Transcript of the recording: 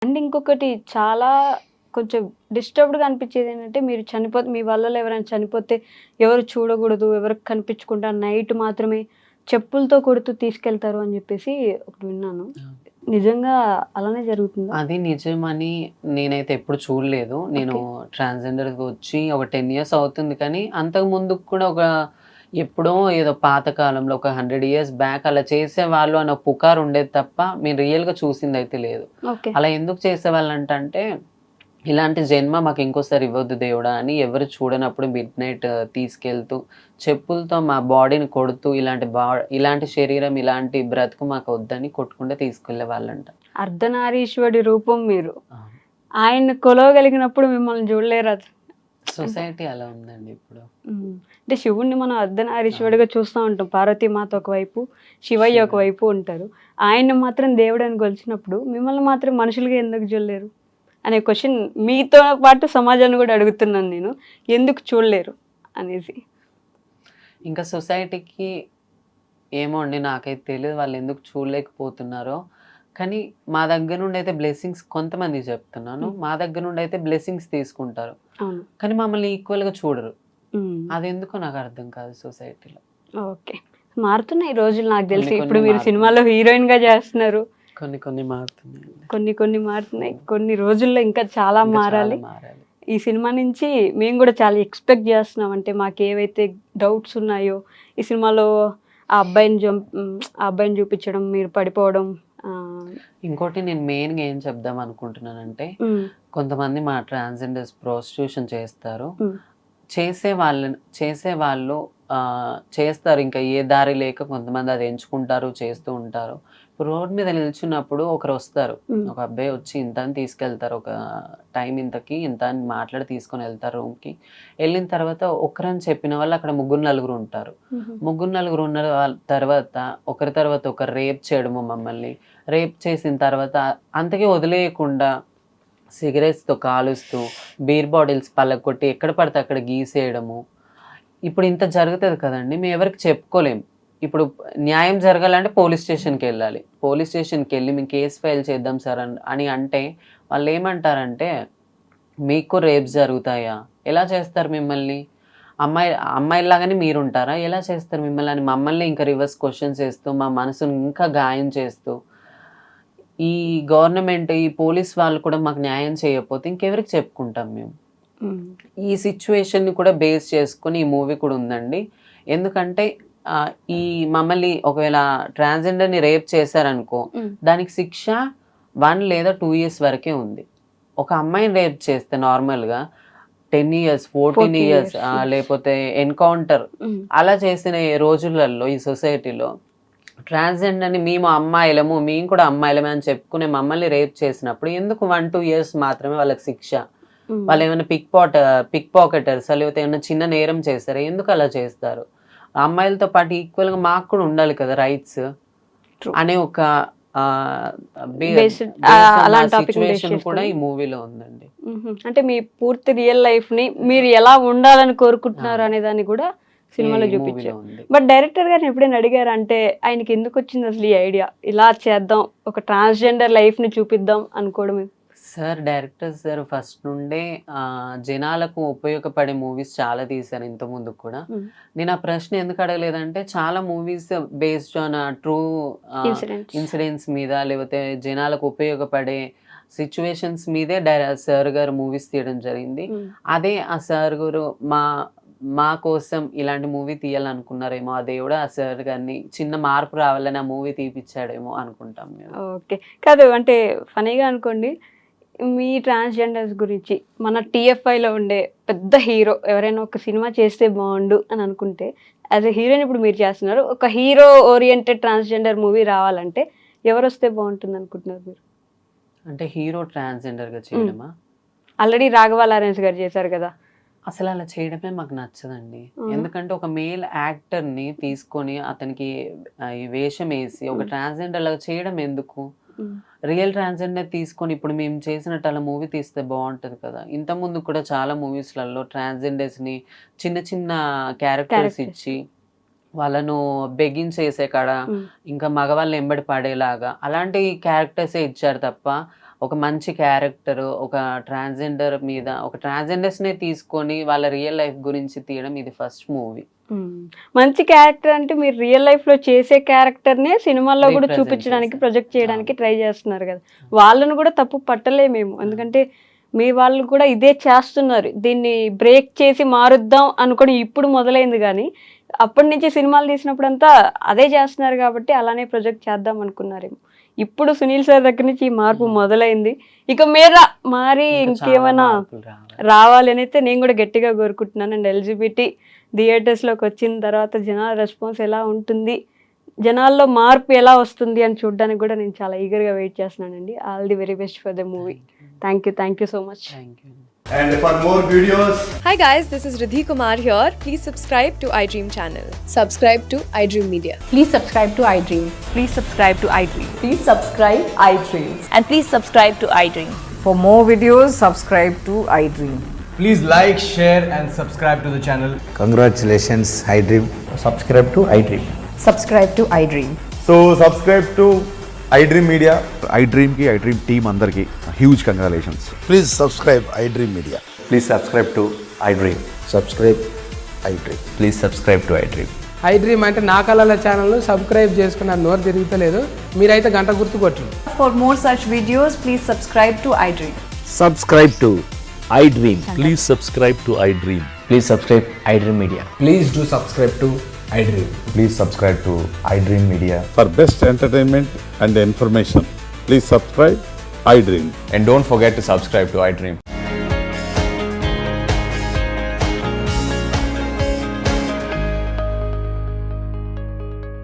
And ఇంకొకటి చాలా కొంచెం డిస్టర్బ్డ్‌గా అనిపించేదేంటంటే, మీరు మీ వాళ్ళలో ఎవరైనా చనిపోతే ఎవరు చూడకూడదు, ఎవరికి కనిపించకుండా నైట్ మాత్రమే చెప్పులతో కొడుతూ తీసుకెళ్తారు అని జెప్పేసి ఒకటి విన్నాను. నిజంగా అలానే జరుగుతుందా? అది నిజమని నేనైతే ఎప్పుడు చూడలేదు. నేను ఓకే. ట్రాన్స్‌జెండర్‌గా వచ్చి ఒక 10 ఇయర్స్ అవుతుంది కానీ, అంతకు ముందుకు కూడా ఎప్పుడో ఏదో పాత కాలంలో ఒక 100 ఇయర్స్ బ్యాక్ అలా చేసేవాళ్ళు అన్న పుకారు ఉండేది తప్ప, మేము రియల్‌గా చూసిందైతే లేదు. ఓకే. అలా ఎందుకు చేసేవాళ్ళంటంటే, ఇలాంటి జన్మ మాకు ఇంకోసారి ఇవ్వొద్దు దేవుడా అని ఎవరు చూడనప్పుడు మిడ్‌నైట్ తీసుకెళ్తూ, చెప్పులతో మా బాడీని కొడుతూ ఇలాంటి శరీరం, ఇలాంటి బ్రతుకు మాకు వద్దని కొట్టుకుంటూ తీసుకెళ్ళేవాళ్ళంట. అర్ధనారీశ్వరుడి రూపం మీరు. అవును. ఆయన్ని కొలవగలిగినప్పుడు మిమ్మల్ని చూడలేరా? అంటే సొసైటీ అలా ఉందండి ఇప్పుడు. హ్మ్. అంటే శివుడిని మనం అర్ధనారీశ్వరుడిగా చూస్తా ఉంటాం. పార్వతీమాత ఒకవైపు, శివయ్య శివుడు. ఒకవైపు ఉంటారు. ఆయన్ని మాత్రం దేవుడని కొలిచినప్పుడు మిమ్మల్ని మాత్రం మనుషులుగా ఎందుకు చూడలేరు? అనే క్వెషన్ మీతో పాటు సమాజాన్ని గూడా అడుగుతున్నాను నేను. ఎందుకు చూడలేరు అనేసి. ఇంకా సొసైటీకి ఏమో అండి నాకైతే తెలీదు వాళ్ళెందుకు చూడలేకపోతున్నారో. కానీ మా దగ్గర నుండైతే బ్లెస్సింగ్స్ కొంతమందికి చెప్తున్నాను. హ్మ్. మా దగ్గర నుండైతే బ్లెస్సింగ్స్ తీసుకుంటారు. అవును. కానీ మమ్మల్ని ఈక్వల్‌గా చూడరు. హ్మ్. అదెందుకో నాకు అర్థం కాదు సొసైటీలో. ఓకే. మారుతున్నాయి ఈ రోజులు నాకు కొన్ని తెలిసి. ఇప్పుడు కొన్ని మీరు మారుతున్నాయి. సినిమాలో హీరోయిన్‌గా చేస్తున్నారు. కొన్ని కొన్ని మారుతున్నాయండి. కొన్ని కొన్ని మారుతున్నాయి. కొన్ని రోజుల్లో ఇంకా చాలా ఇంకా చాలా మారాలి. మారాలి. ఈ సినిమా నుంచి మేము గూడా చాలా ఎక్స్‌పెక్ట్ జేస్తున్నాం. అంటే మాకేవైతే డౌట్స్ ఉన్నాయో, ఈ సినిమాలో ఆ అబ్బాయిని చూపించడం, మీరు పడిపోవడం. ఆహ్, ఇంకోటి నేను మెయిన్‌గా ఏం చెప్దాం అనుకుంటున్నానంటే, హ్మ్. కొంతమంది మా ట్రాన్స్‌జెండర్స్ ప్రాస్టిట్యూషన్ చేస్తారు. హ్మ్. చేసేవాళ్ళు చేస్తారు. ఇంకా ఏ దారి లేక కొంతమంది అది ఎంచుకుంటారు, చేస్తూ ఉంటారు. ఇప్పుడు రోడ్ మీద నిల్చున్నప్పుడు ఒకరొస్తారు. హ్మ్. ఒక అబ్బాయి వచ్చి ఇంత అని తీసుకెళ్తారు. ఒక టైం ఇంతకి ఇంత అని మాట్లాడి తీసుకొనెళ్తారు రూమ్‌కి. ఎళ్ళిన తర్వాత ఒకరని చెప్పిన వాళ్ళు అక్కడ ముగ్గురు, నలుగురు ఉంటారు. హుహు. ముగ్గురు, నలుగురు ఉన్న తర్వాత ఒకరి తర్వాత ఒకరు రేప్ చేయడము మమ్మల్ని. రేప్ చేసిన తర్వాత అంతకే వదిలేయకుండా సిగరెట్స్‌తో కాలుస్తూ, బీర్ బాటిల్స్ పగలగొట్టి ఎక్కడ పడితే అక్కడ గీసేయడము. ఇప్పుడు ఇంత జరుగుతది కదండీ! మేము ఎవరికీ చెప్పుకోలేం. ఇప్పుడు న్యాయం జరగాలంటే పోలీస్ స్టేషన్‌కెళ్ళాలి. పోలీస్ స్టేషన్‌కెళ్ళి మేము కేస్ ఫైల్ చేద్దాం సార్ అని అంటే వాళ్ళేమంటారంటే, మీకు రేప్స్ జరుగుతాయా? ఎలా చేస్తారు మిమ్మల్ని? అమ్మాయిల్లాగానే మీరుంటారా? ఎలా చేస్తారు మిమ్మల్ని? అని మమ్మల్ని ఇంకా రివర్స్ క్వెషన్స్ ఏస్తూ, మా మనసుని ఇంకా గాయం చేస్తూ, ఈ గవర్నమెంట్, ఈ పోలీస్ వాళ్ళు కూడా మాకు న్యాయం చేయకపోతే ఇంకెవరికి చెప్పుకుంటాం మేము? హ్మ్. ఈ సిట్యుయేషన్‌ని కూడా బేస్ చేసుకొని ఈ మూవీ కూడా ఉందండి. ఎందుకంటే ఆహ్, ఈ మమ్మల్ని ఒకవేళ ట్రాన్స్‌జెండర్‌ని రేప్ చేశారనుకో, హ్మ్. దానికి శిక్ష 1 లేదా 2 ఇయర్స్ వరకే ఉంది. ఒక అమ్మాయిని రేప్ చేస్తే నార్మల్‌గా 10 ఇయర్స్, 14 14 ఇయర్స్ ఇయర్స్. యెస్. లేపోతే ఎన్‌కౌంటర్ హ్మ్. అలా చేసిన ఈ రోజులలో ఈ సొసైటీలో ట్రాన్స్‌జెండర్‌ని మేము అమ్మాయిలము, మేము కూడా అమ్మాయిలమే అని చెప్పుకునే మమ్మల్ని రేప్ చేసినప్పుడు ఎందుకు 1, 2 ఇయర్స్ మాత్రమే వాళ్ళకి శిక్ష? హ్మ్. వాళ్ళేమైనా పిక్ పాకెటర్సా? లేకపోతే ఏమన్నా చిన్న నేరం చేసారా? ఎందుకలా చేస్తారు? అమ్మాయిలతో పాటు ఈక్వల్‌గా మాకు కూడా ఉండాలి కదా రైట్స్ ట్రూ. అనే ఒక ఆహ్, బే బేస్డ్ బేస్డ్ ఉన్న అలాంటి టాపిక్‌ని బేస్ సిట్యుయేషన్ కూడా చేసుకొని. ఈ మూవీలో ఉందండి. హుహు. అంటే మీ పూర్తి రియల్ లైఫ్‌ని మీరు ఎలా ఉండాలని కోరుకుంటున్నారు అవును. అనే దాన్ని కూడా ఈ సినిమాలో మూవీలో చూపిచ్చారు. ఉంది. బట్ డైరెక్టర్ గారిని ఎప్పుడైనా అడిగారా? అంటే ఆయనకెందుకొచ్చింది అసలు ఈ ఐడియా? ఇలా చేద్దాం, ఒక ట్రాన్స్‌జెండర్ లైఫ్‌ని చూపిద్దాం అనుకోవడం. డైరెక్టర్ సార్ ఫస్ట్ నుండే జనాలకు ఉపయోగపడే మూవీస్ చాలా తీశారు ఇంతకుముందు కూడా. హ్మ్. నేను ఆ ప్రశ్న ఎందుకు అడగలేదంటే చాలా movies based on true incidents. Incidents మీద లేకపోతే జనాలకు ఉపయోగపడే సిట్యుయేషన్స్ మీదే సార్ గారు మూవీస్ తీయడం జరిగింది. హ్మ్. అదే ఆ సార్ గారు మా మా కోసం ఇలాంటి మూవీ తీయాలనుకున్నారేమో ఆ దేవుడు ఆ సార్ గారిని చిన్న మార్పు రావాలని ఆ మూవీ తీపిచ్చాడేమో అనుకుంటాం మేము. ఓకే. కాదు అంటే ఫన్నీగా అనుకోండి. మీ ట్రాన్స్‌జెండర్స్ గురించి మన టీఎఫ్ఐలో ఉండే పెద్ద హీరో ఎవరైనా ఒక సినిమా చేస్తే బావుండు అని అనుకుంటే, యాస్ ఎ హీరోయిన్ ఇప్పుడు మీరు చేస్తున్నారు. ఒక హీరో ఓరియెంటెడ్ ట్రాన్స్‌జెండర్ మూవీ రావాలంటే ఎవరొస్తే బావుంటుందనుకుంటున్నారు మీరు? అంటే హీరో ట్రాన్స్‌జెండర్‌గా హ్మ్. చేయడమా? ఆల్రెడీ 'రాఘవ లారెన్స్' గారు చేశారు కదా! అసలలా చేయడమే మాకు నచ్చదండి. అవునా? ఎందుకంటే ఒక మేల్ యాక్టర్‌ని తీసుకొని అతనికి ఈ వేషమేసి ఒక హ్మ్. ట్రాన్స్‌జెండర్‌లాగా చేయడం ఎందుకు? హ్మ్. రియల్ ట్రాన్స్‌జెండర్ తీసుకొని ఇప్పుడు మేము చేసినట్టు అలా మూవీ తీస్తే బావుంటది కదా! ఇంతకుముందు కూడా చాలా మూవీస్‌లలో ట్రాన్స్‌జెండర్స్‌ని చిన్న చిన్న క్యారెక్టర్స్ క్యారెక్టర్స్. ఇచ్చి వాళ్ళను బెగ్గించేసే కాడ హ్మ్. ఇంకా మగవాళ్ళని ఎంబడి పడేలాగా అలాంటి క్యారెక్టర్సే ఇచ్చారు తప్ప ఒక మంచి క్యారెక్టర్, ఒక ట్రాన్స్జెండర్ మీద ఒక ట్రాన్స్జెండర్స్నే తీసుకొని వాళ్ళ రియల్ లైఫ్ గురించి తీయడం ఇది ఫస్ట్ మూవీ. మంచి క్యారెక్టర్ అంటే మీరు రియల్ లైఫ్ లో చేసే క్యారెక్టర్ నే సినిమాల్లో కూడా Represent చూపించడానికి చేశారు. ప్రొజెక్ట్ చేయడానికి ట్రై చేస్తున్నారు కదా, వాళ్ళను కూడా తప్పు పట్టలేమేమో. ఎందుకంటే మీ వాళ్ళు కూడా ఇదే చేస్తున్నారు, దీన్ని బ్రేక్ చేసి మారుద్దాం అనుకొని ఇప్పుడు మొదలైంది, కానీ అప్పటి నుంచి సినిమాలు తీసినప్పుడంతా అదే చేస్తున్నారు కాబట్టి అలానే ప్రొజెక్ట్ చేద్దాం అనుకున్నారేమో. ఇప్పుడు సునీల్ సార్ దగ్గర నుంచి ఈ మార్పు మొదలైంది, ఇక మీద మారి ఇంకా చాలా ఇంకేమైనా మార్పులు రావాలి. రావాలి అని అయితే నేను కూడా గట్టిగా కోరుకుంటున్నాను. అండ్ ఎల్జిబిటీ థియేటర్స్లోకి వచ్చిన తర్వాత జనాల రెస్పాన్స్ ఎలా ఉంటుంది, జనాల్లో మార్పు ఎలా వస్తుంది అని చూడడానికి కూడా నేను చాలా ఈగర్గా వెయిట్ చేస్తున్నానండి. All the very best for the movie. Thank you so much. Thank you. And for more videos, Hi guys, this is Riddhi Kumar here. Please subscribe to iDream channel. Subscribe to iDream Media. Please subscribe to iDream. Please subscribe to iDream. Please subscribe iDream. And please subscribe to iDream. For more videos, subscribe to iDream. please like, share, and subscribe to the channel. Congratulations, iDream. subscribe to iDream. Subscribe to iDream. So subscribe to iDream Media. iDream की iDream team अंदर की huge congratulations. Please subscribe iDream Media. Please subscribe to iDream. Subscribe iDream. Please subscribe to iDream. iDream అంటే నా కళల ఛానల్ను subscribe చేసుకున్నారు, నోరు తిరుగుతలేదు, మీరైతే గంట గుర్తు కొట్టండి. For more such videos, please subscribe to iDream. Subscribe to iDream. Please subscribe to iDream. Please subscribe iDream Media. Please do subscribe to iDream. Please subscribe to iDream Media. For best entertainment and information, please subscribe iDream. And don't forget to subscribe to iDream.